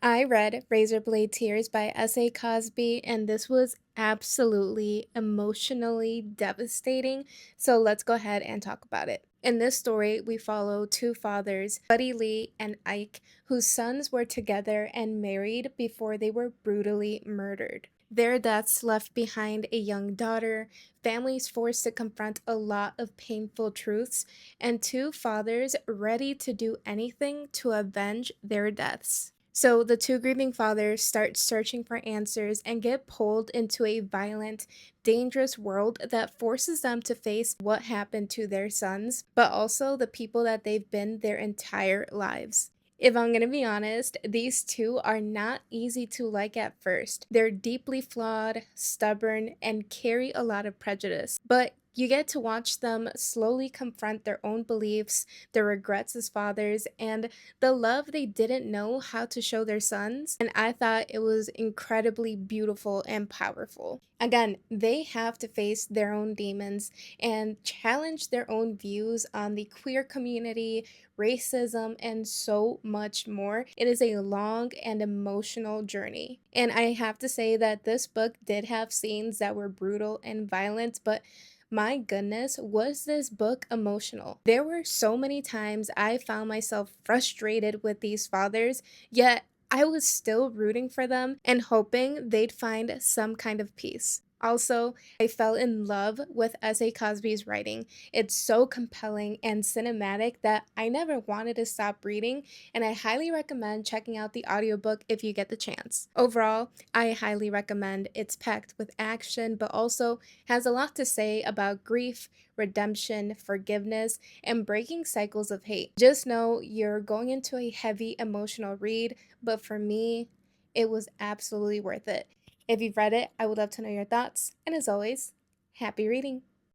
I read Razorblade Tears by S.A. Cosby, and this was absolutely emotionally devastating. So let's go ahead and talk about it. In this story, we follow two fathers, Buddy Lee and Ike, whose sons were together and married before they were brutally murdered. Their deaths left behind a young daughter, families forced to confront a lot of painful truths, and two fathers ready to do anything to avenge their deaths. So the two grieving fathers start searching for answers and get pulled into a violent, dangerous world that forces them to face what happened to their sons, but also the people that they've been their entire lives. If I'm gonna be honest, these two are not easy to like at first. They're deeply flawed, stubborn, and carry a lot of prejudice. But you get to watch them slowly confront their own beliefs, their regrets as fathers, and the love they didn't know how to show their sons. And I thought it was incredibly beautiful and powerful. Again, they have to face their own demons and challenge their own views on the queer community, racism, and so much more. It is a long and emotional journey. And I have to say that this book did have scenes that were brutal and violent, but my goodness, was this book emotional? There were so many times I found myself frustrated with these fathers, yet I was still rooting for them and hoping they'd find some kind of peace. Also, I fell in love with S.A. Cosby's writing. It's so compelling and cinematic that I never wanted to stop reading, and I highly recommend checking out the audiobook if you get the chance. Overall, I highly recommend. It's packed with action, but also has a lot to say about grief, redemption, forgiveness, and breaking cycles of hate. Just know you're going into a heavy emotional read, but for me, it was absolutely worth it. If you've read it, I would love to know your thoughts, and as always, happy reading!